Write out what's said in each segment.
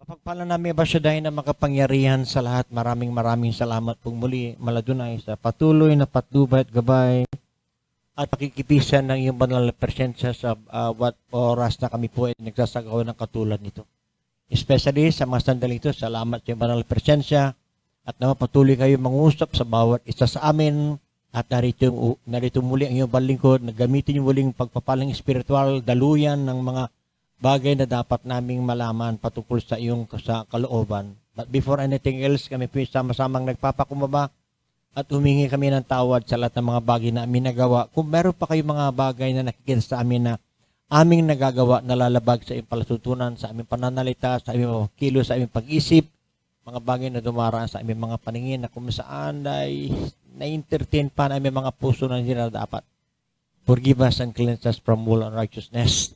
Mapagpala namin ba siya dahil na makapangyarihan sa lahat. Maraming salamat pong muli, Maladunay, sa patuloy na patnubay at gabay at pakikipisan ng iyong banal na presensya sa what oras na kami po ay nagsasagawa ng katulad nito. Especially sa mga sandali ito, salamat sa iyong banal na presensya at naman patuloy kayo mangusap sa bawat isa sa amin at narito muli ang iyong balingkod na gamitin yung muling pagpapalang espiritual, daluyan ng mga bagay na dapat naming malaman patungkol sa iyong sa kalooban. But before anything else, kami po sama-samang nagpapakumbaba at humingi kami ng tawad sa lahat ng mga bagay na amin nagawa. Kung meron pa kayong mga bagay na nakikita sa amin na aming nagagawa na lalabag sa iyong palatutunan, sa aming pananalita, sa aming kilo, sa aming pag-isip, mga bagay na dumaraan sa aming mga paningin na kung saan ay na-entertain pa na aming mga puso na hindi na dapat. Forgive us and cleanse us from all unrighteousness.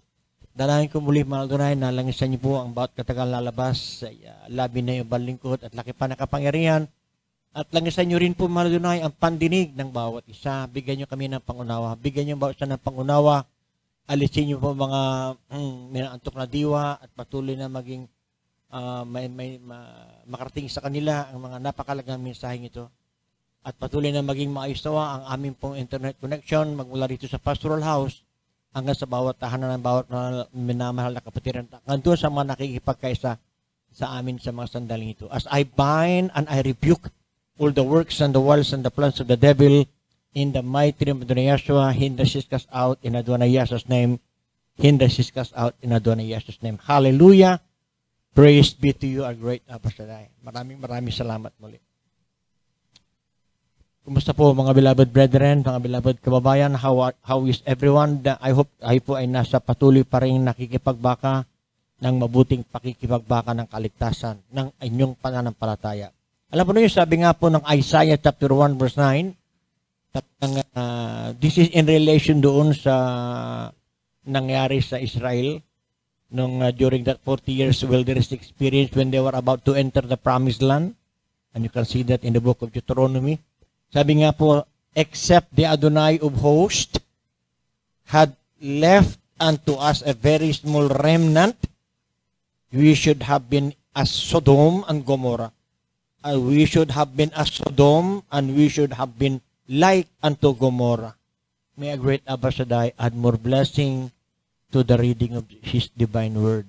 Dalahin ko muli, Maladunay, nalangisan niyo po ang bawat katagal lalabas sa labi na yung balingkod at laki pa na kapangyarihan. At langisan niyo rin po, Maladunay, ang pandinig ng bawat isa. Bigyan niyo kami ng pangunawa. Bigyan niyo bawat isa ng pangunawa. Alisin niyo po mga minaantok na diwa at patuloy na maging makarating sa kanila ang mga napakalagang mensaheng ito. At patuloy na maging maayos-nawa ang aming pong internet connection magmula rito sa Pastoral House hanggang sa bawat tahanan ng bawat minamahal na kapatiran. Hanggang sa mga nakikipagkaisa sa amin sa mga sandaling ito. As I bind and I rebuke all the works and the wiles and the plans of the devil in the mighty name of Yeshua, Hindas is cast out in Adonai Yeshua's name. Hindas is cast out in Adonai Yeshua's name. Hallelujah! Praise be to you, our great Abba Shaddai. Maraming salamat muli. Kumusta po mga beloved brethren, mga beloved kababayan? How is everyone? I hope ay po ay nasa patuloy pa rin nakikipagbaka ng mabuting pakikipagbaka ng kaligtasan ng inyong pananampalataya. Alam po niyo, sabi nga po ng Isaiah chapter 1 verse 9, this is in relation doon sa nangyari sa Israel nung during that 40 years wilderness experience when they were about to enter the promised land. And you can see that in the book of Deuteronomy. Sabi nga po, except the Adonai of hosts had left unto us a very small remnant, we should have been as Sodom and Gomorrah. We should have been as Sodom and we should have been like unto Gomorrah. May a great Abba Shaddai add more blessing to the reading of His divine word.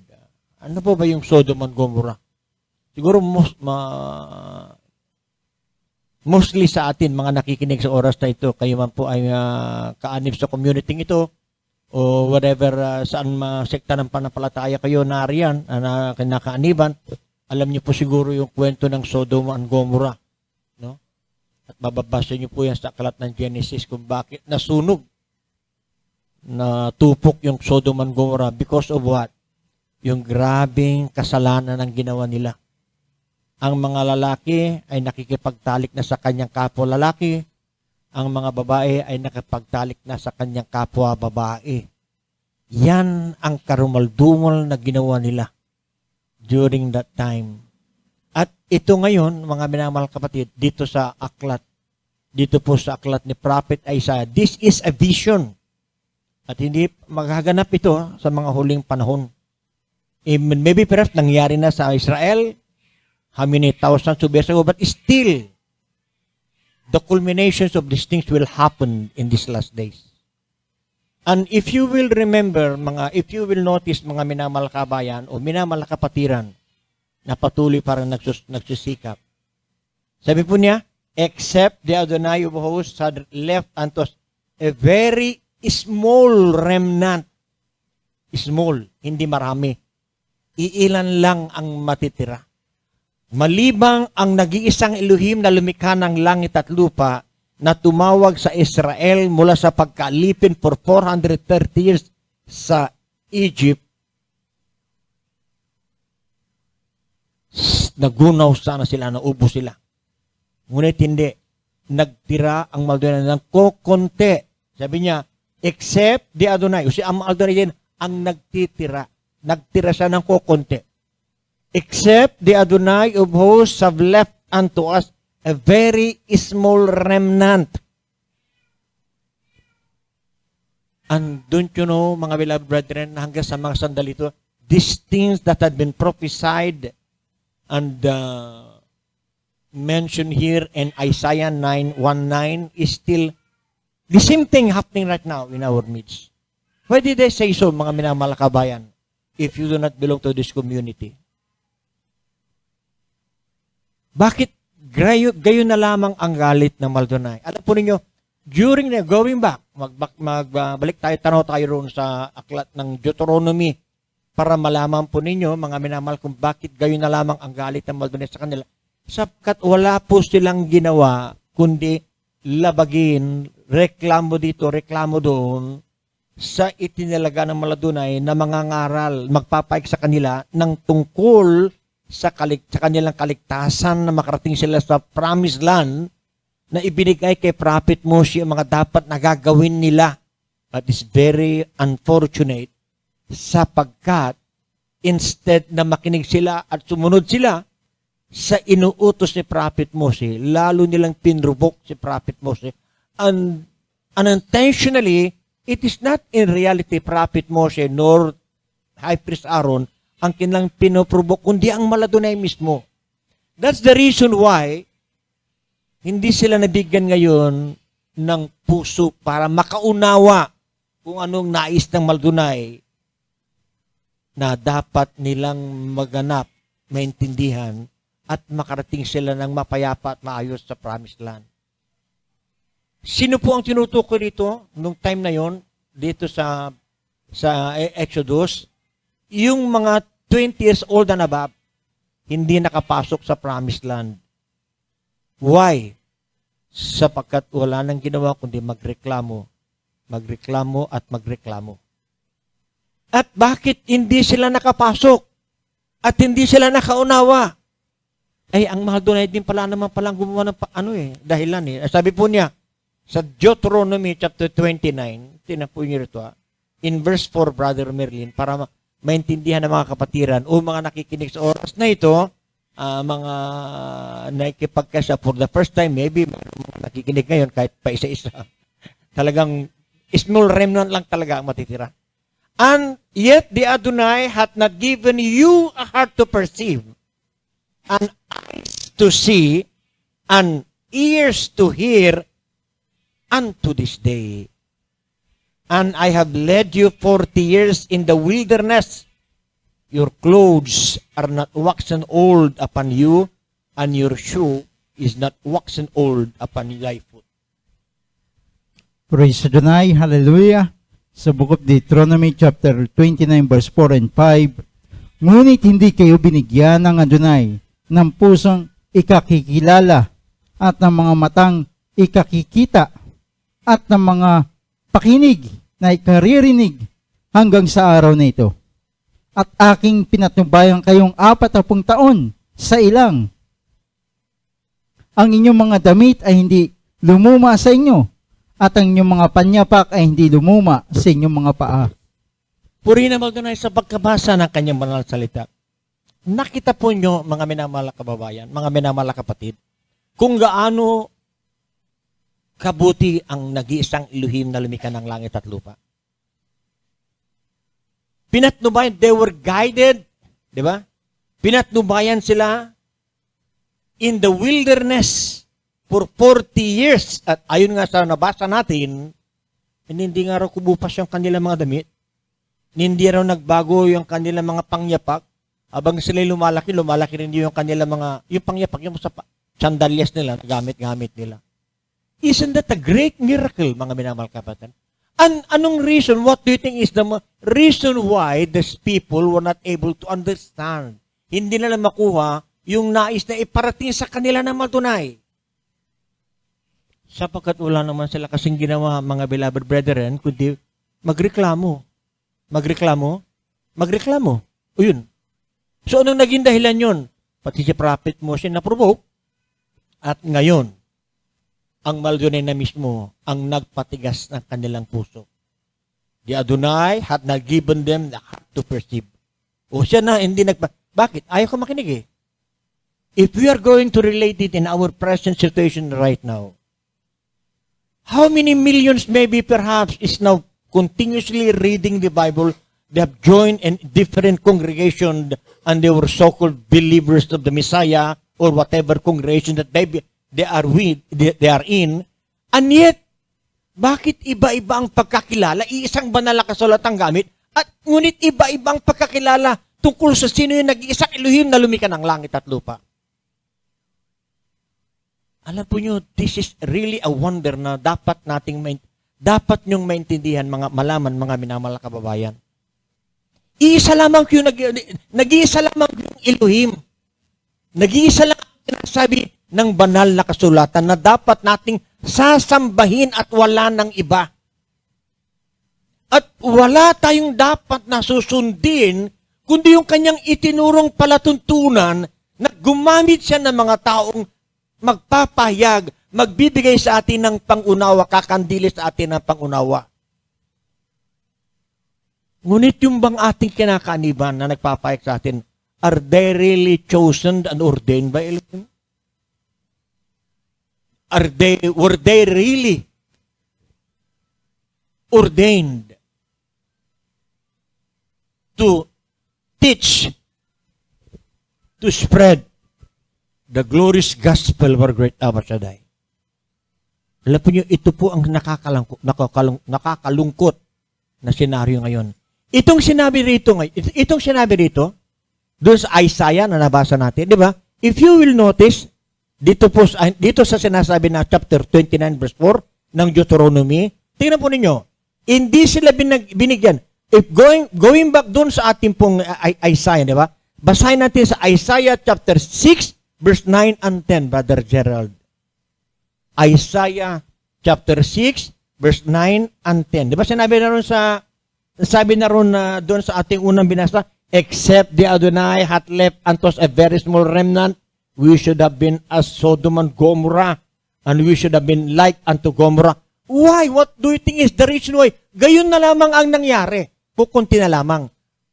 Ano po ba yung Sodom and Gomorrah? Siguro mostly sa atin, mga nakikinig sa oras na ito, kayo man po ay kaanib sa community ito, o whatever, saan sekta ng panampalataya kayo nariyan, na kinakaaniban, alam niyo po siguro yung kwento ng Sodom and Gomorrah. No? At bababasa niyo po yan sa aklat ng Genesis kung bakit nasunog, na tupok yung Sodom and Gomorrah because of what? Yung grabing kasalanan ang ginawa nila. Ang mga lalaki ay nakikipagtalik na sa kanyang kapwa lalaki. Ang mga babae ay nakipagtalik na sa kanyang kapwa babae. Yan ang karumaldumal na ginawa nila during that time. At ito ngayon, mga minamahal kapatid, dito sa aklat, dito po sa aklat ni Prophet Isaiah, this is a vision. At hindi maghaganap ito sa mga huling panahon. Maybe perhaps nangyari na sa Israel, how many thousands of years ago, but still, the culminations of these things will happen in these last days. And if you will remember, if you will notice, mga minamahal kabayan o minamahal kapatiran, na patuloy parang nagsusikap. Sabi po niya, except the Adonai of hosts had left unto us a very small remnant. Small, hindi marami. Iilan lang ang matitira. Malibang ang nag-iisang Elohim na lumikha ng langit at lupa na tumawag sa Israel mula sa pagkaalipin for 430 years sa Egypt, nagunaw sana sila, naubo sila. Ngunit hindi. Nagtira ang Maladunay ng kokonti. Sabi niya, except the Adonai. Kasi ang Adonai din ang nagtitira. Nagtira siya ng kokonti. Except the Adonai of hosts have left unto us a very small remnant. And don't you know, mga beloved brethren, hanggang sa mga sandali ito, these things that had been prophesied and mentioned here in Isaiah 9:19 is still the same thing happening right now in our midst. Why did I say so, mga minamalakabayan, if you do not belong to this community? Bakit gayon na lamang ang galit ng Maldonay? Alam po ninyo, during the going back, magbalik tayo, tanaw tayo roon sa aklat ng Deuteronomy para malaman po ninyo, mga minamahal, kung bakit gayon na lamang ang galit ng Maldonay sa kanila. Sapkat wala po silang ginawa, kundi labagin, reklamo dito, reklamo doon, sa itinalaga ng Maldonay na mangangaral, magpapaik sa kanila ng tungkol sa kanilang kaligtasan na makarating sila sa promised land na ibinigay kay Prophet Moshe ang mga dapat na gagawin nila. But it's very unfortunate sapagkat instead na makinig sila at sumunod sila sa inuutos ni Prophet Moshe, lalo nilang pinrubok si Prophet Moshe. And unintentionally, it is not in reality Prophet Moshe nor High Priest Aaron ang kanilang pinoprobok, kundi ang Maldonay mismo. That's the reason why hindi sila nabigyan ngayon ng puso para makaunawa kung anong nais ng Maldonay na dapat nilang maganap, maintindihan, at makarating sila ng mapayapa at maayos sa promised land. Sino po ang tinutukoy dito nung time na yon dito sa Exodus? Yung mga 20 years old and above, hindi nakapasok sa promised land. Why? Sapagkat wala nang ginawa kundi magreklamo at magreklamo. At bakit hindi sila nakapasok? At hindi sila nakaunawa? Ay, ang Maldonay din pala naman palang gumawa ng dahilan. Sabi po niya, sa Deuteronomy chapter 29, tinapo niyo rito, in verse 4, Brother Merlin, para maintindihan ng mga kapatiran o mga nakikinig sa oras na ito, mga nakikipagkasya for the first time, maybe mga nakikinig ngayon kahit pa isa-isa. Talagang small remnant lang talaga ang matitira. And yet the Adonai hath not given you a heart to perceive, and eyes to see, and ears to hear, unto this day. And I have led you 40 years in the wilderness. Your clothes are not waxen old upon you, and your shoe is not waxen old upon thy foot. Praise Adonai, hallelujah. Sa Book of Deuteronomy chapter 29 verse 4 and 5, ngunit hindi kayo binigyan ng Adonai ng pusong ikakikilala at ng mga matang ikakikita at ng mga pakinig na ikaririnig hanggang sa araw na ito. At aking pinatnubayan kayong 40 taon sa ilang. Ang inyong mga damit ay hindi lumuma sa inyo, at ang inyong mga panyapak ay hindi lumuma sa inyong mga paa. Purihin na Maldonay sa pagkabasa ng kanyang banal salita. Nakita po nyo, mga minamahal na kababayan, mga minamahal na kapatid, kung gaano kabuti ang nag-iisang Elohim na lumikha ng langit at lupa. Pinatnubayan, they were guided, di ba? Pinatnubayan sila in the wilderness for 40 years. At ayon nga sa nabasa natin, hindi nga raw kumupas yung kanilang mga damit. Hindi raw nagbago yung kanilang mga pangyapak. Abang sila lumalaki rin yung kanilang mga, yung pangyapak, yung sa sandalyas nila, gamit nila. Isn't that a great miracle, mga minamahal kapatid? Anong reason? What do you think is the reason why these people were not able to understand? Hindi nila makuha yung nais na iparating sa kanila ng Maldonay. Sapagkat wala naman sila kasing ginawa, mga beloved brethren, kundi magreklamo. O yun. So anong naging dahilan yun? Pati si Prophet Moshe na provoke. At ngayon, ang Maldonay na mismo ang nagpatigas ng kanilang puso. The Adonai had not given them the heart to perceive. O siya na, hindi Bakit? Ayaw ko makinig eh. If we are going to relate it in our present situation right now, how many millions maybe perhaps is now continuously reading the Bible, They have joined in different congregation and they were so-called believers of the Messiah or whatever congregation that they are with, they are in. And yet, bakit iba-iba ang pagkakilala? Iisang banal na kasulatan gamit at ngunit iba-ibang pagkakilala tungkol sa sino yung nag-iisang Elohim na lumikha ng langit at lupa. Alam po nyo, this is really a wonder na dapat nyong maintindihan, malaman mga minamahal na kababayan. Iisa lamang yung nag-iisa lamang yung Elohim. Nag-iisa lang ang sinasabi ng banal na kasulatan na dapat nating sasambahin at wala ng iba. At wala tayong dapat na susundin kundi yung kanyang itinurong palatuntunan na gumamit siya ng mga taong magpapahayag, magbibigay sa atin ng pangunawa, kakandili sa atin ng pangunawa. Ngunit yung bang ating kinakaniban na nagpapahayag sa atin, are they really chosen and ordained by Elohim? Were they really ordained to teach, to spread the glorious gospel of our great Abba Shaddai? Alam po niyo, ito po ang nakakalungkot na senaryo ngayon. Itong sinabi rito, doon sa Isaiah na nabasa natin, di ba? If you will notice, dito sa sinasabi na chapter 29 verse 4 ng Deuteronomy, tingnan po ninyo, hindi sila binigyan. If going back doon sa ating pong Isaiah, di ba? Basahin natin sa Isaiah chapter 6 verse 9 and 10, Brother Gerald. Isaiah chapter 6 verse 9 and 10. Di ba sinabi na ron doon sa ating unang binasa, except the Adonai hath left unto us a very small remnant, we should have been as Sodom and Gomorrah, and we should have been like unto Gomorrah. Why? What do you think is the reason why? Gayon na lamang ang nangyari. Kukunti na lamang.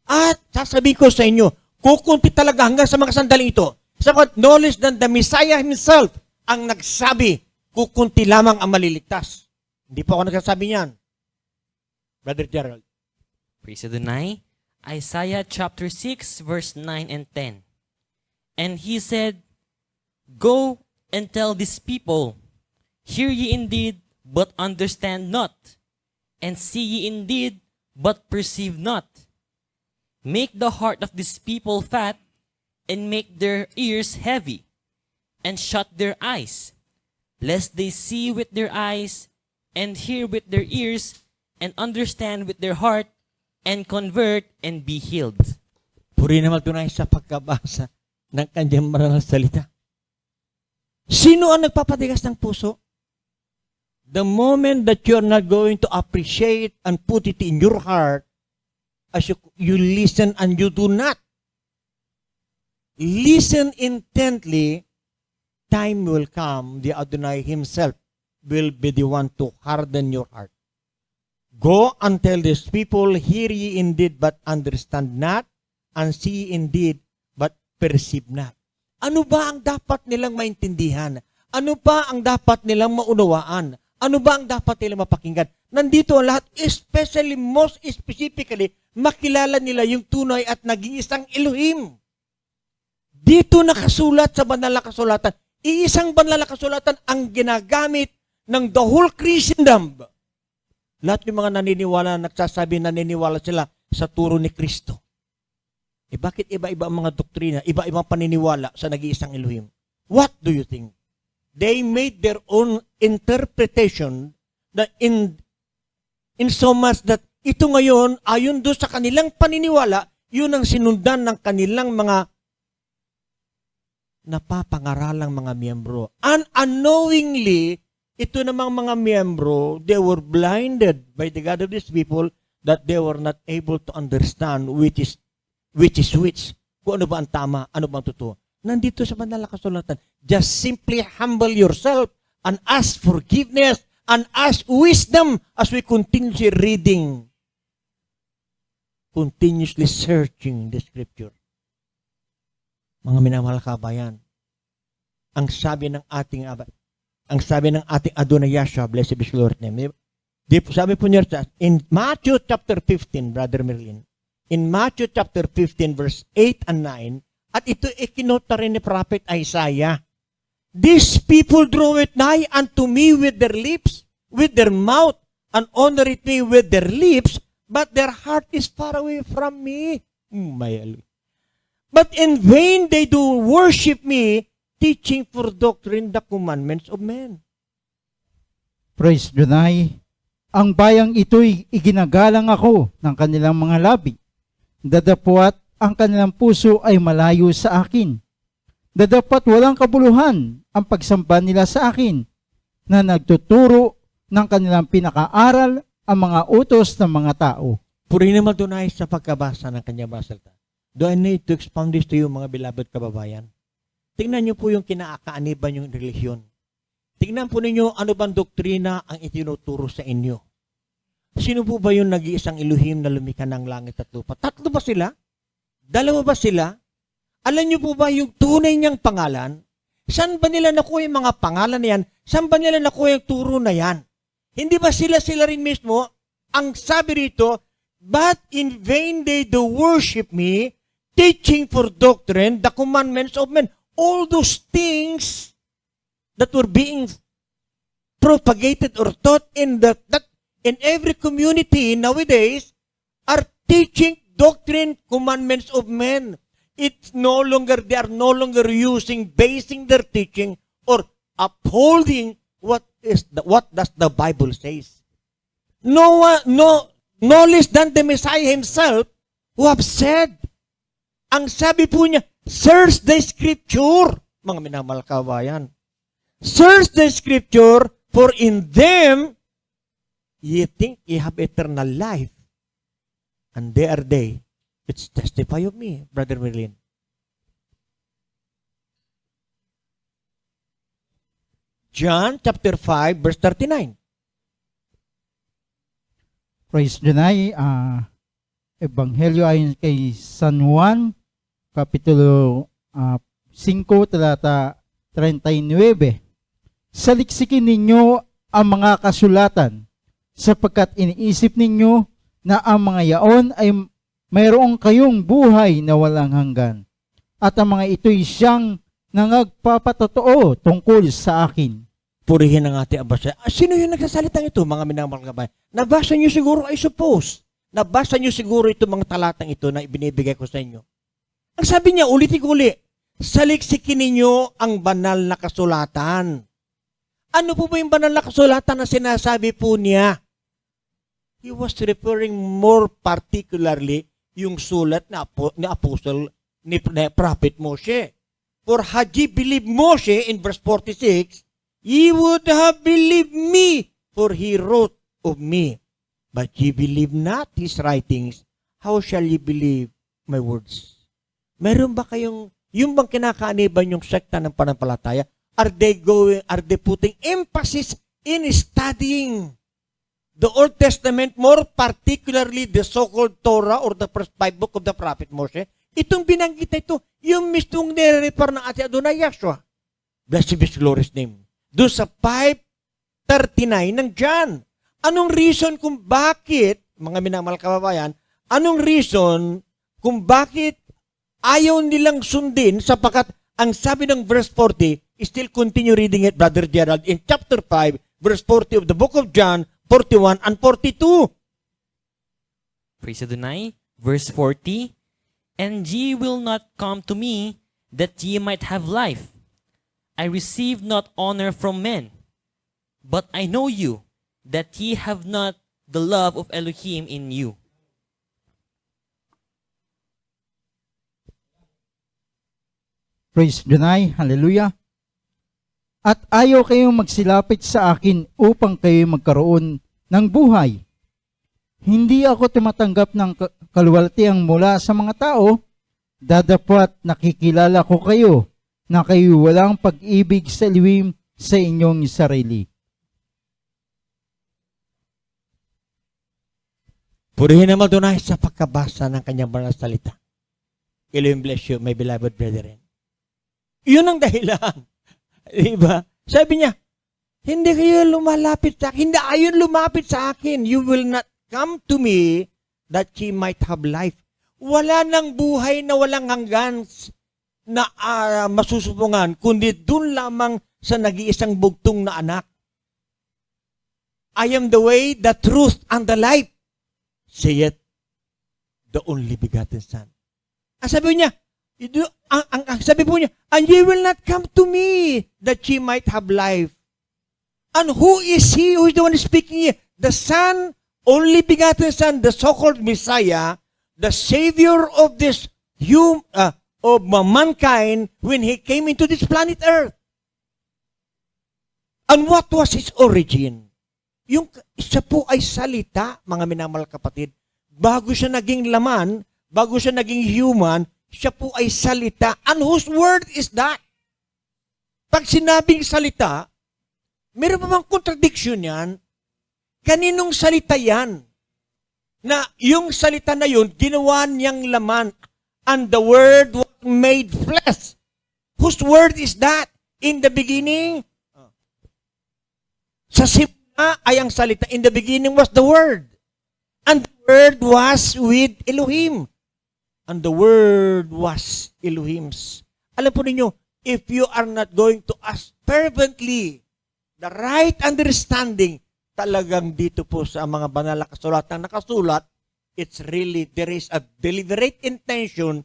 At sasabihin ko sa inyo, kukunti talaga hanggang sa mga sandaling ito. Sapat knowledge that the Messiah himself ang nagsabi, kukunti lamang ang maliligtas. Hindi po ako nagsasabi niyan. Brother Gerald. Praise Adonai. Isaiah chapter 6 verse 9 and 10. And he said, go and tell this people, hear ye indeed, but understand not, and see ye indeed, but perceive not. Make the heart of this people fat, and make their ears heavy, and shut their eyes, lest they see with their eyes, and hear with their ears, and understand with their heart, and convert, and be healed. Puri naman tunay sa pagkabasa ng kanyang marangal salita. Sino ang nagpapatigas ng puso? The moment that you're not going to appreciate and put it in your heart, as you listen and you do not listen intently, time will come, the Adonai himself will be the one to harden your heart. Go and tell these people, hear ye indeed, but understand not, and see indeed, but perceive not. Ano ba ang dapat nilang maintindihan? Ano ba ang dapat nilang maunawaan? Ano ba ang dapat nilang mapakinggan? Nandito ang lahat, especially, most specifically, makilala nila yung tunay at nag-iisang Elohim. Dito nakasulat sa banal na kasulatan, iisang banal na kasulatan ang ginagamit ng the whole Christendom. Lahat ng mga naniniwala, nagsasabi naniniwala sila sa turo ni Kristo. Bakit iba-iba ang mga doktrina, iba-ibang paniniwala sa nag-iisang Elohim? What do you think? They made their own interpretation that in so much that ito ngayon, ayon doon sa kanilang paniniwala, yun ang sinundan ng kanilang mga napapangaralang mga miyembro. And unknowingly, ito namang mga miyembro, they were blinded by the God of these people that they were not able to understand which is which. Kung ano ba ang tama, ano ba ang totoo. Nandito sa banal na kasulatan, just simply humble yourself and ask forgiveness and ask wisdom as we continuously reading, continuously searching the scripture. Mga minamahal kabayan, ang sabi ng ating Adonai Yahshua, blessed be the Lord's name. Sabi po niya in Matthew chapter 15, Brother Merlin, in Matthew chapter 15 verse 8 and 9, at ito ikinota rin ni Prophet Isaiah. These people draw it nigh unto me with their lips, with their mouth, and honor it me with their lips, but their heart is far away from me. But in vain they do worship me, teaching for doctrine the commandments of men. Praise Dunay. Ang bayang ito'y iginagalang ako ng kanilang mga labi. Dadapwat ang kanilang puso ay malayo sa akin. Dadapat walang kabuluhan ang pagsamba nila sa akin na nagtuturo ng kanilang pinakaaral ang mga utos ng mga tao. Purihin naman Dunay sa pagkabasa ng kanyang mga salita. Do I need to expound this to you, mga beloved kababayan? Tingnan niyo po yung kinakaaniban yung relihiyon. Tingnan po ninyo ano bang doktrina ang itinuturo sa inyo. Sino po ba yung nag-iisang Elohim na lumikha ng langit at lupa? Tatlo ba sila? Dalawa ba sila? Alam niyo po ba yung tunay niyang pangalan? Saan ba nila nakuha yung mga pangalan na yan? Saan ba nila nakuha yung turo na yan? Hindi ba sila rin mismo? Ang sabi rito, but in vain they do worship me, teaching for doctrine the commandments of men. All those things that were being propagated or taught in every community nowadays are teaching doctrine, commandments of men. They are no longer basing their teaching or upholding what does the Bible says. No less than the Messiah himself who have said, ang sabi po niya, search the scripture, mga minamahal kabayan. Search the scripture, for in them ye think ye have eternal life, and they are they which testify of me, Brother Merlin. John chapter 5 verse 39. Praise Dunay. Ebanghelyo ayon kay San Juan, Kapitulo 5, talata 39. Saliksikin ninyo ang mga kasulatan, sapagkat iniisip ninyo na ang mga yaon ay mayroong kayong buhay na walang hanggan. At ang mga ito'y siyang nangagpapatotoo tungkol sa akin. Purihin ang ating abasa. Sino yung nagsasalitang ito, mga minamahal kabayan? Nabasa niyo siguro, I suppose. Nabasa niyo siguro ito mga talatang ito na ibinibigay ko sa inyo. Ang sabi niya, ulit-uli, saliksikin ninyo ang banal na kasulatan. Ano po ba yung banal na kasulatan na sinasabi po niya? He was referring more particularly yung sulat ni Apostle ni Prophet Moshe. For had ye believed Moshe in verse 46, ye would have believed me, for he wrote of me. But ye believe not his writings, how shall ye believe my words? Meron ba kayong, yung bang kinakaaniban yung sekta ng panampalataya, are they putting emphasis in studying the Old Testament, more particularly the so-called Torah or the first 5 book of the Prophet Moshe? Itong binanggit na ito, yung mismong nire-refer ng ating Adonai Yahshua. Blessed be his glorious name. Doon sa 5:39 ng John. Anong reason kung bakit, mga minamahal kababayan, anong reason kung bakit ayaw nilang sundin sapagkat ang sabi ng verse 40, still continue reading it, Brother Gerald, in chapter 5, verse 40 of the book of John, 41 and 42. Praise Adonai. Verse 40, and ye will not come to me, that ye might have life. I receive not honor from men, but I know you, that ye have not the love of Elohim in you. Praise Dunay. Hallelujah. At ayaw kayong magsilapit sa akin upang kayo magkaroon ng buhay. Hindi ako tumatanggap ng kaluwalhatiang mula sa mga tao, dadapat nakikilala ko kayo na kayo walang pag-ibig sa liwim sa inyong sarili. Purihin naman Adonai sa pagkabasa ng kanyang banal na salita. Elohim bless you, my beloved brethren. Yun ang dahilan. Diba? Sabi niya, hindi kayo lumalapit sa akin. Hindi ayon lumapit sa akin. You will not come to me that ye might have life. wala nang buhay na walang hanggan na masusupungan, kundi dun lamang sa nag-iisang bugtong na anak. I am the way, the truth, and the life, saith the only begotten Son. Ang sabi niya, ang sabi po niya, and ye will not come to me that ye might have life. And who is he who is the one speaking here? The Son, only begotten Son, the so-called Messiah, the Savior of this of mankind when he came into this planet Earth. And what was his origin? Yung siya po ay salita, mga minamahal kapatid. Bago siya naging laman, bago siya naging human, siya po ay salita. And whose word is that? Pag sinabing salita, meron pa bang contradiction yan? Kaninong salita yan? Na yung salita na yun, ginawa niyang laman. And the word was made flesh. Whose word is that? In the beginning, sa simula ay ang salita. In the beginning was the word. And the word was with Elohim. And the word was Elohim's. Alam po ninyo, if you are not going to ask fervently the right understanding, talagang dito po sa mga banal na kasulatan nakasulat, it's really, there is a deliberate intention,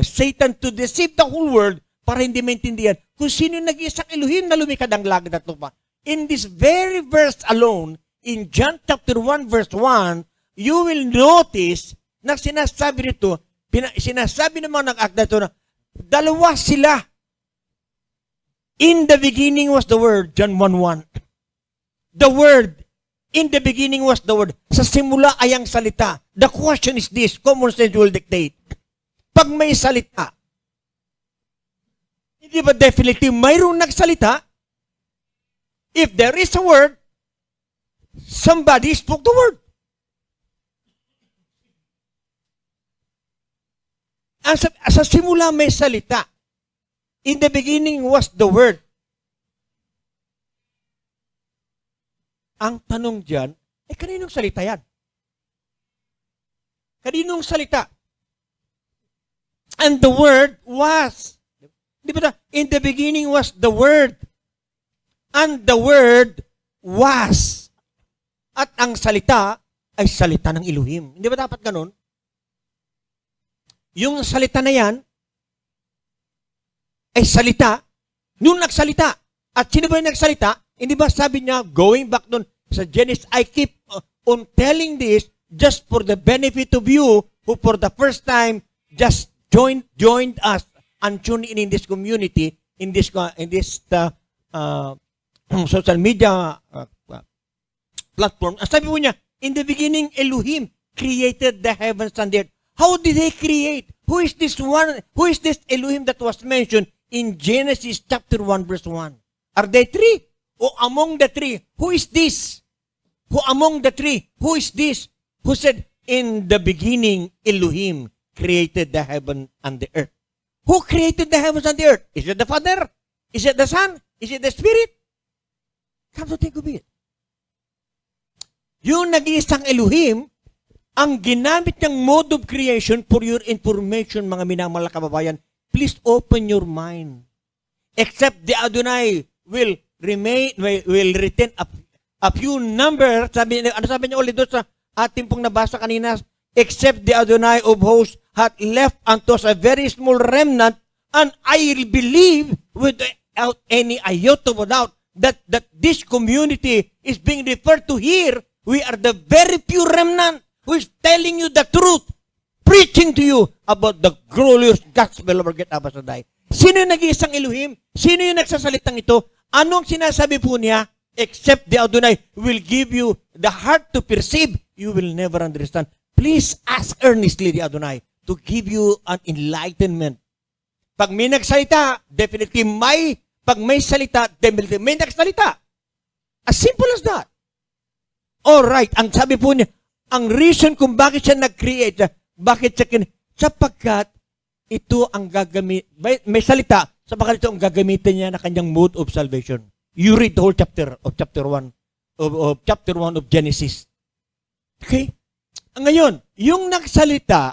Satan to deceive the whole world para hindi maintindihan kung sino yung nag-iisang Elohim na lumikad ang langit at lupa. In this very verse alone, in John chapter 1 verse 1, you will notice na sinasabi nito, sinasabi ng mga nag-akda ito na dalawa sila. In the beginning was the Word, John 1:1. The Word, in the beginning was the Word. Sa simula ay ang salita. The question is this, common sense will dictate. Pag may salita, hindi ba definitely mayroong nagsalita? If there is a word, somebody spoke the word. Sa simula may salita. In the beginning was the Word. Ang tanong dyan, kaninong salita yan? Kaninong salita? And the Word was. Di ba? In the beginning was the Word. And the Word was. At ang salita ay salita ng Elohim. Hindi ba dapat ganun? Yung salita na yan ay salita. Nung nagsalita. At sino ba yung nagsalita? Hindi ba sabi niya, going back doon sa Genesis, I keep on telling this just for the benefit of you who for the first time just joined us and tuned in this community, in this social media platform. Sabi po niya, in the beginning, Elohim created the heavens and the earth. How did he create? Who is this one? Who is this Elohim that was mentioned in Genesis chapter 1 verse 1? Are they three? O among the three, who is this? Who among the three, who is this? Who said, in the beginning, Elohim created the heaven and the earth. Who created the heavens and the earth? Is it the Father? Is it the Son? Is it the Spirit? Come to think of it. Yung nag-iisang Elohim, ang ginamit niyang mode of creation for your information, mga minamahal na kababayan, please open your mind. Except the Adonai will retain a few number. Ano sabi niya ulit doon sa ating pong nabasa kanina? Except the Adonai of hosts hath left unto us a very small remnant, and I believe without any iota of doubt that this community is being referred to here. We are the very few remnant who is telling you the truth, preaching to you about the glorious gospel of our great Abba Shaddai. Sino yung nag-iisang Elohim? Sino yung nagsasalitang ito? Anong sinasabi po niya? Except the Adonai will give you the heart to perceive, you will never understand. Please ask earnestly the Adonai to give you an enlightenment. Pag may nagsalita, definitely may. Pag may salita, definitely may nagsalita. As simple as that. Alright, ang sabi po niya, ang reason kung bakit siya nag-create, sapagkat ito ang gagamit, may salita, sapagkat ito ang gagamitin niya na kanyang mode of salvation. You read the whole chapter of chapter 1 of Genesis. Okay? Ngayon, yung nagsalita,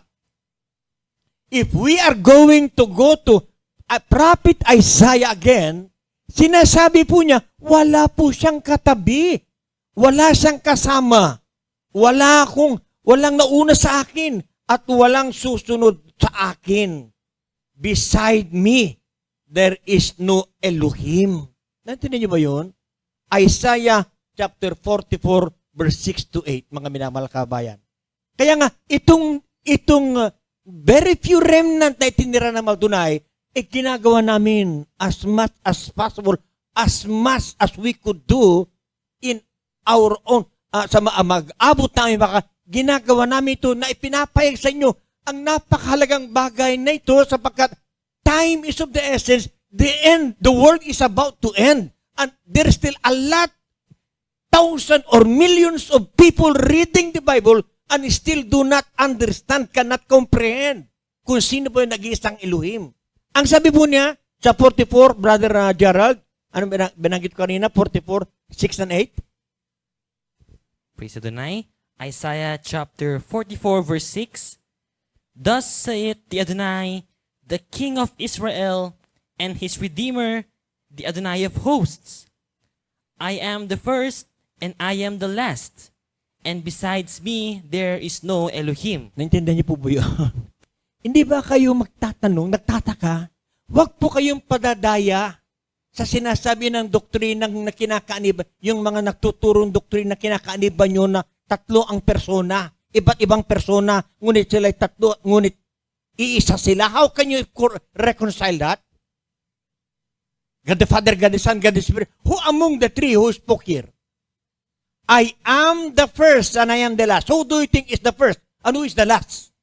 if we are going to go to Prophet Isaiah again, sinasabi po niya, wala po siyang katabi. Wala siyang kasama. Walang nauna sa akin at walang susunod sa akin. Beside me, there is no Elohim. Naintindihan niyo ba yun? Isaiah chapter 44 verse 6 to 8, mga minamahal kabayan. Kaya nga, itong very few remnant na itinira ng Maldonay, ginagawa namin as much as possible, as much as we could do in our own, mag-abot namin baka, ginagawa namin ito na ipinapayag sa inyo ang napakahalagang bagay na ito sapagkat time is of the essence, the world is about to end, and there's still a lot, thousands or millions of people reading the Bible and still do not understand, cannot comprehend kung sino po yung nag-iisang Elohim. Ang sabi po niya sa 44, Brother Gerald, ano binanggit ko kanina, 44, 6 and 8? Praise Adonai. Isaiah chapter 44 verse 6. Thus saith the Adonai, the King of Israel, and his Redeemer, the Adonai of hosts. I am the first, and I am the last, and besides me, there is no Elohim. Naintindihan niyo po ba yun? Hindi ba kayo nagtataka? Huwag po kayong padadaya sa sinasabi ng doktrinang na kinakaaniban, yung mga nagtuturong doktrina na kinakaaniban nyo na tatlo ang persona, iba't ibang persona, ngunit sila'y tatlo, ngunit iisa sila. How can you reconcile that? God the Father, God the Son, God the Spirit. Who among the three who spoke here? I am the first and I am the last. Who do you think is the first? And who is the last?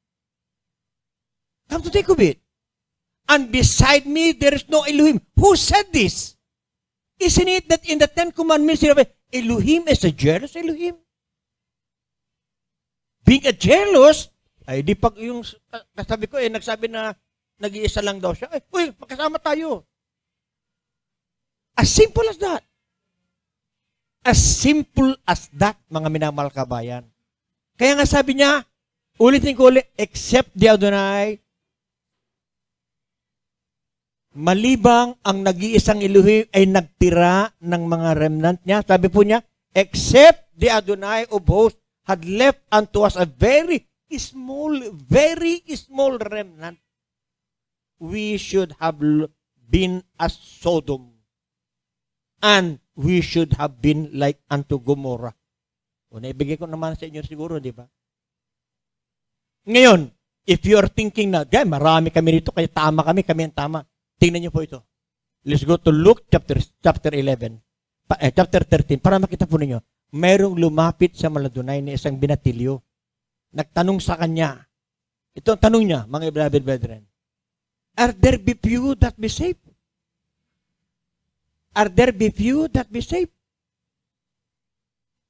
Come to think of it. And beside me, there is no Elohim. Who said this? Isn't it that in the Ten Commandments, Elohim is a jealous Elohim? Being a jealous, ay di pag yung, kasabi ko nagsabi na nag-iisa lang daw siya, uy, magkasama tayo. As simple as that. As simple as that, mga minamahal kabayan. Kaya nga sabi niya, ulitin ko ulit, except the Adonai, malibang ang nag-iisang Elohim ay nagtira ng mga remnant niya. Sabi po niya, except the Adonai of hosts had left unto us a very small remnant, we should have been as Sodom, and we should have been like unto Gomorrah. O, naibigay ko naman sa inyo siguro, di ba? Ngayon, if you are thinking na, marami kami rito, kaya tama kami ang tama. Tingnan niyo po ito. Let's go to Luke chapter 11. Chapter 13, para makita po ninyo. Mayroong lumapit sa Maldonay na isang binatilyo. Nagtanong sa kanya. Ito ang tanong niya, mga beloved brethren. Are there be few that be saved? Are there be few that be saved?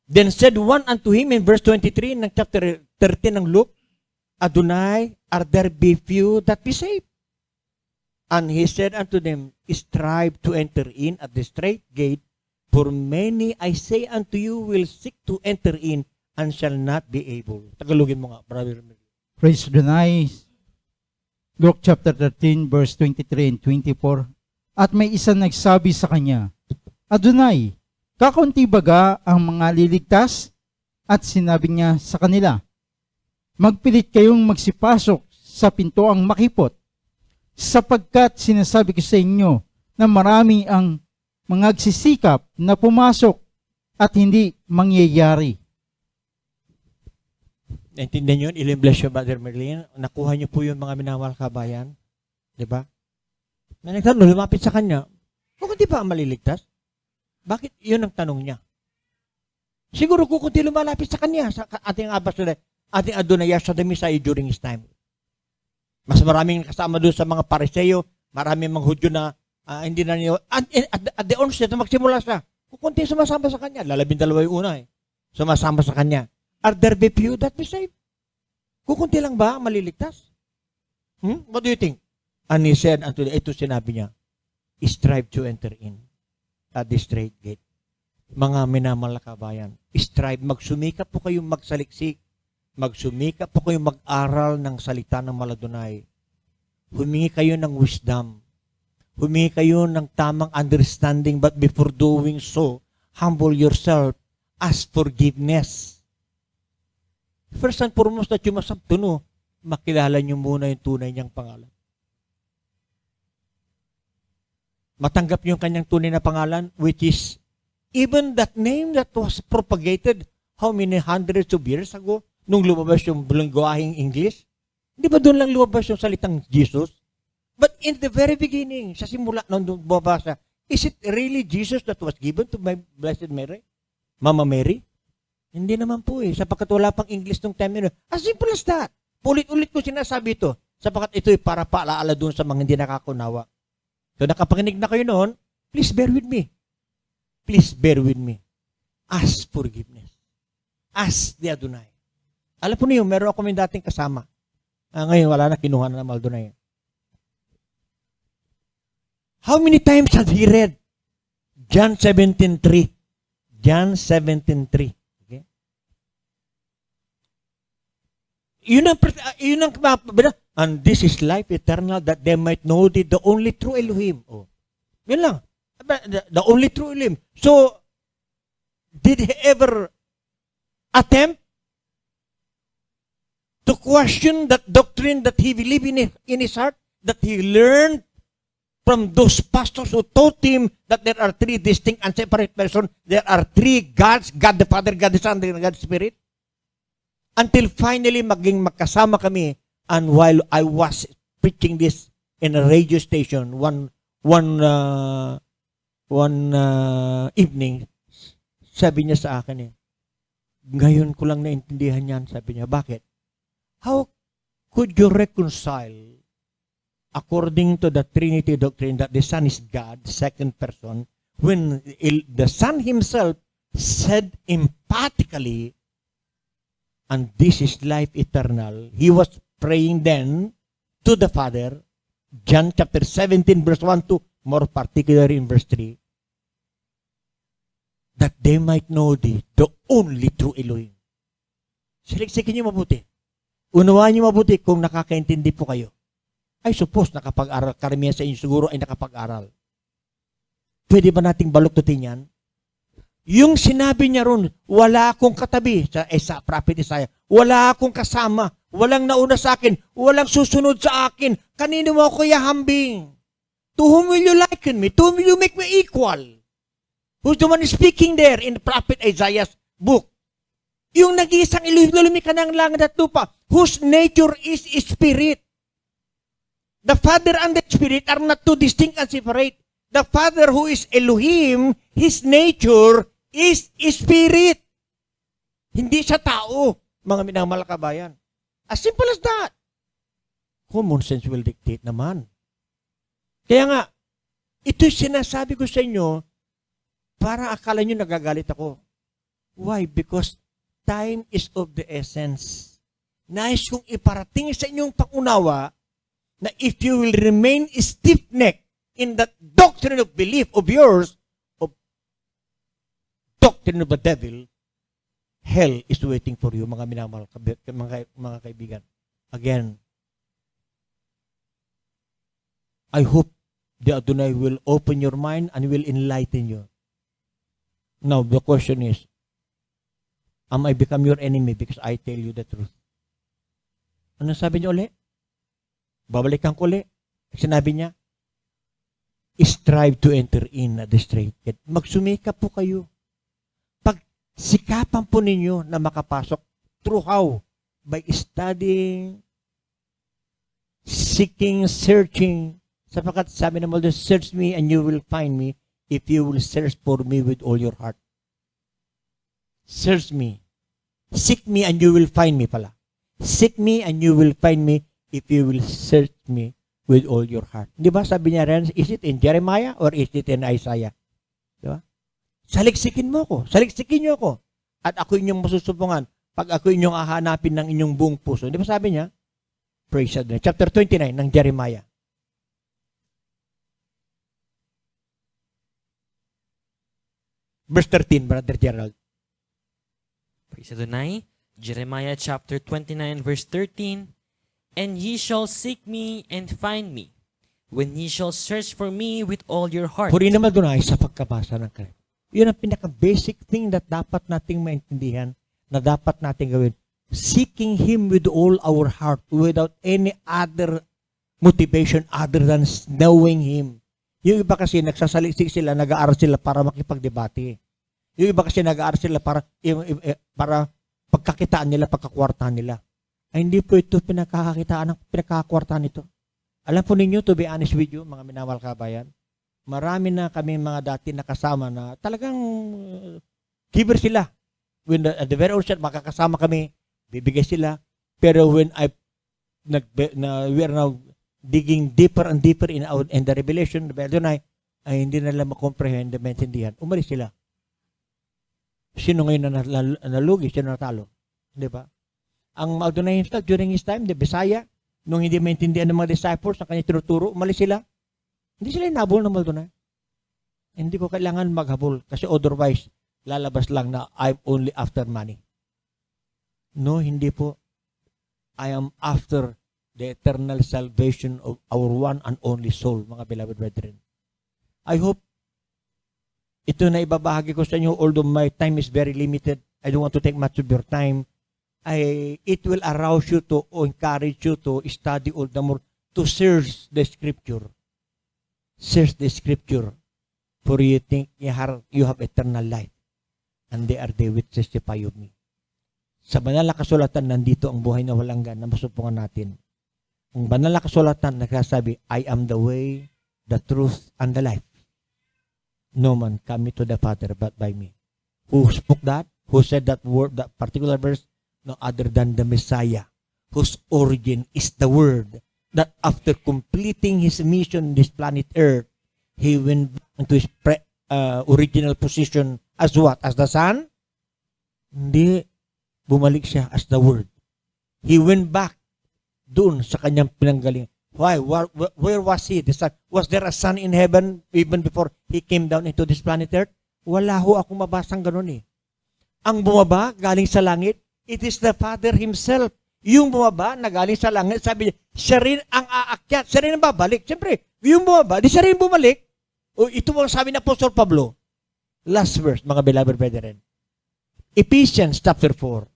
Then said one unto him in verse 23 ng chapter 13 ng Luke, Adonai, are there be few that be saved? And he said unto them, strive to enter in at the strait gate, for many, I say unto you, will seek to enter in and shall not be able. Tagalogin mo nga, brother. Praise Adonai. Luke chapter 13 verse 23 and 24. At may isa nagsabi sa kanya, Adonai, kakaunti baga ang mga liligtas? At sinabi niya sa kanila, magpilit kayong magsipasok sa pintuang makipot, sapagkat sinasabi ko sa inyo na marami ang mga agsisikap na pumasok at hindi mangyayari. Naintindihan nyo? Ilim bless you, Brother Merlin. Nakuha nyo po yung mga minamahal kabayan. Diba? Na nagtanong, lumapit sa kanya, kung di ba ang maliligtas? Bakit? Yun ang tanong niya. Siguro kung di lumalapit sa kanya, sa ating abas ulit, ating Adonai sa Demisai during his time. Mas maraming kasama doon sa mga Pariseo, maraming mga Hudyo na hindi na niyo, at the onset, magsimula siya, kung kunti sumasama sa kanya, 12 yung una sumasama sa kanya. Are there be few that be saved? Kung kunti lang ba maliligtas? What do you think? And he said unto them, ito sinabi niya, strive to enter in at the straight gate. Mga minamahal na kabayan, strive, magsumikap po kayong magsaliksik Magsumikap po kayo mag-aral ng salita ng Maladunay. Humingi kayo ng wisdom. Humingi kayo ng tamang understanding, but before doing so, humble yourself, ask forgiveness. First and foremost that you must have to know, makilala niyo muna yung tunay niyang pangalan. Matanggap niyo yung kanyang tunay na pangalan, which is even that name that was propagated how many hundreds of years ago, nung lumabas yung lingwaheng English. Di ba doon lang lumabas yung salitang Jesus? But in the very beginning, sa simula nung bumabasa, is it really Jesus that was given to my Blessed Mary? Mama Mary? Hindi naman po sapagkat wala pang English nung time nila. As simple as that. Ulit-ulit ko sinasabi ito, sapagkat ito ay para paalaala doon sa mga hindi nakakunawa. So nakapakinig na kayo noon, please bear with me. Please bear with me. Ask forgiveness. Ask the Adonai. Alam po niyo, meron ako may dating kasama. Ngayon, wala na, kinuha na ng Adonai. How many times had he read John 17:3? John 17:3. Okay? Yun ang and this is life eternal, that they might know thee, the only true Elohim. Oh. Yun lang. The only true Elohim. So, did he ever attempt to question that doctrine that he believed in his heart, that he learned from those pastors who taught him that there are three distinct and separate persons, there are three gods, God the Father, God the Son, and God the Spirit? Until finally maging magkasama kami, and while I was preaching this in a radio station one evening, sabi niya sa akin ngayon ko lang naintindihan yan, sabi niya. Bakit? How could you reconcile according to the Trinity doctrine that the Son is God, second person, when the Son himself said emphatically, and this is life eternal. He was praying then to the Father, John chapter 17 verse 1 to, more particularly in verse 3, that they might know thee, the only true Elohim. Siliksikin niyo mabuti. Unawaan niyo mabuti kung nakakaintindi po kayo. I suppose nakapag-aral, karamihan sa inyo siguro ay nakapag-aral. Pwede ba nating baluktutin yan? Yung sinabi niya ron, wala akong katabi sa Prophet Isaiah, wala akong kasama, walang nauna sa akin, walang susunod sa akin, kanino mo ako ihahambing? To whom will you liken me? To whom will you make me equal? Who's the one speaking there in the Prophet Isaiah's book? Yung nag-iisang Elohim na lumikha ng langit at lupa, whose nature is spirit. The Father and the Spirit are not two distinct and separate. The Father who is Elohim, His nature is spirit. Hindi siya tao, mga minamahal kabayan. As simple as that. Common sense will dictate naman. Kaya nga, ito'y sinasabi ko sa inyo, para akala nyo nagagalit ako. Why? Because time is of the essence. Nais kong iparating sa inyong pangunawa na if you will remain stiff-necked in that doctrine of belief of yours, of doctrine of the devil, hell is waiting for you, mga minamahal, mga kaibigan. Again, I hope the Adonai will open your mind and will enlighten you. Now, the question is, am I become your enemy because I tell you the truth? Ano sabi niyo ulit? Babalikan ko ulit. Sinabi niya, strive to enter in at the straight gate. Magsumikap po kayo. Pagsikapan po ninyo na makapasok. Through how? By studying, seeking, searching. Sapagkat sabi ng Lord, search me and you will find me if you will search for me with all your heart. Search me. Seek me and you will find me pala. Seek me and you will find me if you will search me with all your heart. Di ba sabi niya rin, is it in Jeremiah or is it in Isaiah? Di ba? Saliksikin mo ko. Saliksikin niyo ako. At ako inyong masusupungan pag ako inyong hahanapin ng inyong buong puso. Di ba sabi niya? Praise God. Chapter 29 ng Jeremiah. Verse 13, Brother Gerald. Praise Adonai. Jeremiah chapter 29 verse 13, "And ye shall seek me and find me, when ye shall search for me with all your heart." Puri naman doon ay sa pagkabasa ng kalit. Yun ang pinaka-basic thing that dapat nating maintindihan, na dapat nating gawin. Seeking Him with all our heart, without any other motivation other than knowing Him. Yung iba kasi nagsasaliksik sila, nag-aaral sila para makipagdebate. Yung iba kasi nag-aaral sila para pagkakitaan nila, pagkakwartahan nila. Ay hindi po ito pinakakakwartahan ito. Alam po ninyo, to be honest with you, mga minamahal kabayan, marami na kami mga dati nakasama na talagang giver sila. When at the very outset, makakasama kami, bibigay sila. Pero when we are now digging deeper and deeper in the revelation of Adonai, ay hindi na nila makomprehend, maintindihan. Umalis sila. Sino ngayon na nalugi? Sino natalo? Di ba? Ang Adonai himself, during his time, the Bisaya, nung hindi maintindihan ng mga disciples, ang kanya tinuturo, umalis sila. Hindi sila inabol ng Adonai. Hindi ko kailangan maghabol kasi otherwise, lalabas lang na I'm only after money. No, hindi po. I am after the eternal salvation of our one and only soul, mga beloved brethren. I hope ito na ibabahagi ko sa inyo, although my time is very limited, I don't want to take much of your time. It will arouse you to, or encourage you to study all the more, to search the scripture. Search the scripture, for you think you have eternal life, and they are they which testify of me. Sa banal na kasulatan, nandito ang buhay na walang hanggan na masupungan natin. Ang banal na kasulatan nagsasabi, I am the way, the truth, and the life. No man come to the Father but by me. Who spoke that? Who said that word, that particular verse? No other than the Messiah, whose origin is the Word, that after completing His mission on this planet Earth, He went back into His original position as what? As the Son? Hindi. Bumalik siya as the Word. He went back doon sa kanyang pinanggalingan. Why? Where was He? The Son? Was there a Son in heaven even before He came down into this planet Earth? Wala ho akong mabasang ganun eh. Ang bumaba, galing sa langit, it is the Father Himself. Yung bumaba, na galing sa langit, sabi niya, siya rin ang aakyat, siya rin ang babalik. Siyempre, yung bumaba, di siya rin bumalik. O ito mo sabi ng Apostol Pablo. Last verse, mga beloved brethren. Ephesians chapter 4.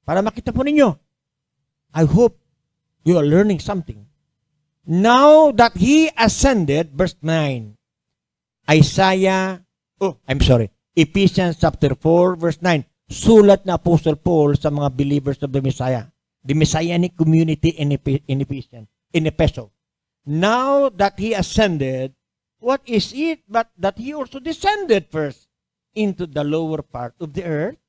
Para makita po ninyo. I hope you are learning something. Now that He ascended, verse 9. Ephesians chapter 4, verse 9. Sulat na Apostle Paul sa mga believers of the Messiah. The Messianic community in Ephesus. Now that He ascended, what is it but that He also descended first into the lower part of the earth?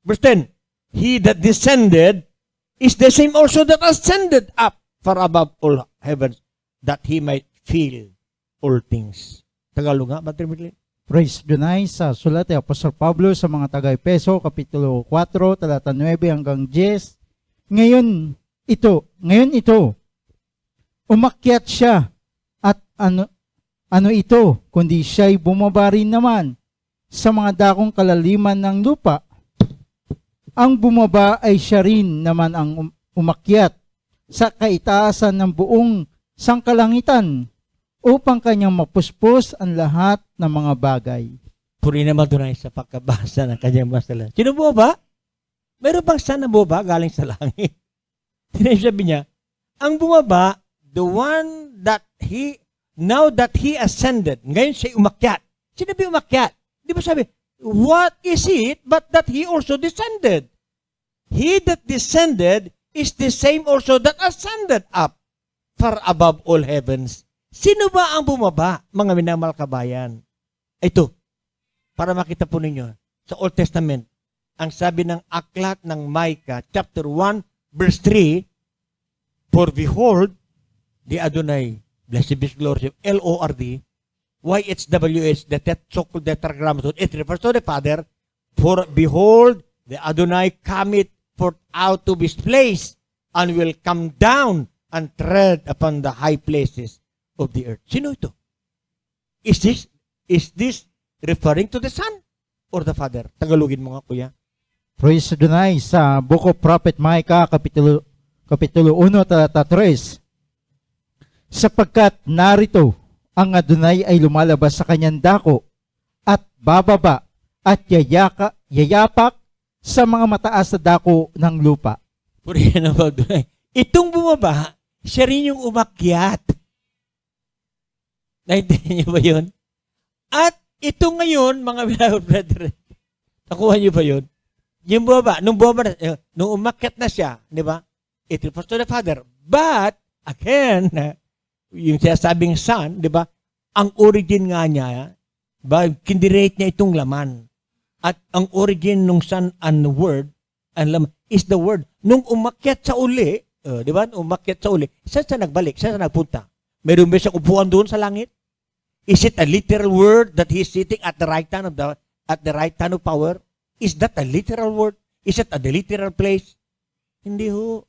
Verse 10. He that descended is the same also that ascended up far above all heavens, that He might fill all things. Tagalog nga, Brother Midley? Praise Adonai sa sulat ni Apostol Pablo sa mga taga-Efeso, Kapitulo 4, talata 9 hanggang 10. Ngayon ito, umakyat siya at ano ito, kundi siya'y bumaba rin naman sa mga dakong kalaliman ng lupa. Ang bumaba ay siya rin naman ang umakyat sa kaitaasan ng buong sangkalangitan upang kanyang mapuspos ang lahat ng mga bagay. Puri naman doon ay sa pagkabasa ng kanyang masala. Sino bumaba? Meron bang sana bumaba galing sa langit? Sabi niya, ang bumaba, the one that now that He ascended, ngayon siya umakyat. Sino ba umakyat? Di ba sabi, what is it but that He also descended? He that descended is the same also that ascended up far above all heavens. Sino ba ang bumaba, mga minamahal kabayan? Ito, para makita po ninyo, sa Old Testament, ang sabi ng aklat ng Micah, chapter 1, verse 3, for behold, the Adonai, blessed be His glory, L-O-R-D, YHWH, the so-called tetragrammaton, it refers to the Father, for behold, the Adonai cometh forth out of His place, and will come down and tread upon the high places of the earth. Sino ito? Is this referring to the Son or the Father? Tagalogin mo nga, kuya. Praise Adonai sa Book of Prophet Micah, Kapitulo 1, talata 3. Sapagkat narito, ang Adonai ay lumalabas sa kanyang dako at bababa at yayapak sa mga mataas na dako ng lupa. Purihin ang Adonai. Itong bumaba, siya rin yung umakyat. Naintindihan niyo ba yun? At ito ngayon, mga beloved brethren, nakuha niyo ba yun? Yung bumaba, nung umakyat na siya, di ba? It refers to the Father. But, again, yung sinasabing Son, di ba? Ang origin nga niya, ba, kindirate niya itong laman. At ang origin ng Son and Word, ang laman, is the Word. Nung umakyat sa uli, di ba? Umakyat sa uli, saan siya nagbalik? Saan siya nagpunta? Meron ba siyang upuan doon sa langit? Is it a literal word that he's sitting at the right hand of power? Is that a literal word? Is it a literal place? Hindi ho.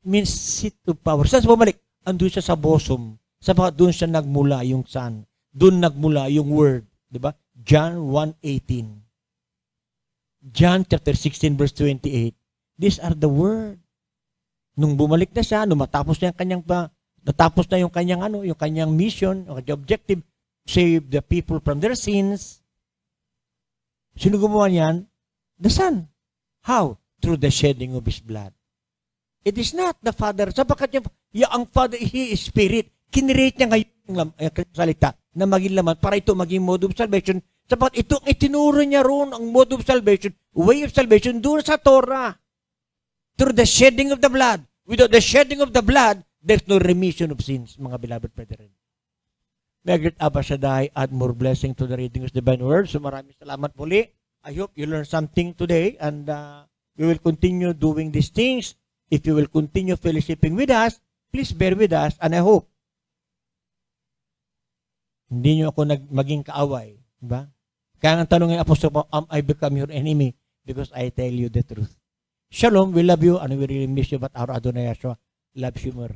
Means seat of power. Saan siya bumalik? Andun siya sa bosom. Sapagat doon siya nagmula yung Son. Doon nagmula yung word. Diba? John 1:18. John chapter 16 verse 28. These are the word. Nung bumalik na siya, nung matapos na yung kanyang mission, yung kanyang objective, save the people from their sins. Sino gumawa niyan? The Son. How? Through the shedding of His blood. It is not the Father. Sapagkat ang Father, He is Spirit. Kinirate niya ngayon ang salita na maging laman para ito maging mode of salvation. Sapagkat ito ang itinuro niya roon, ang mode of salvation, way of salvation, doon sa Torah. Through the shedding of the blood. Without the shedding of the blood, there's no remission of sins, mga beloved brethren. May great Abba Shaddai, add more blessing to the reading of the divine word. So maraming salamat muli. I hope you learned something today and we will continue doing these things. If you will continue fellowshipping with us, please bear with us and I hope hindi nyo ako maging kaaway. Diba? Kaya ang tanong ng Apostol Paul, am I become your enemy? Because I tell you the truth. Shalom, we love you and we really miss you, but our Adonai Yeshua loves you more.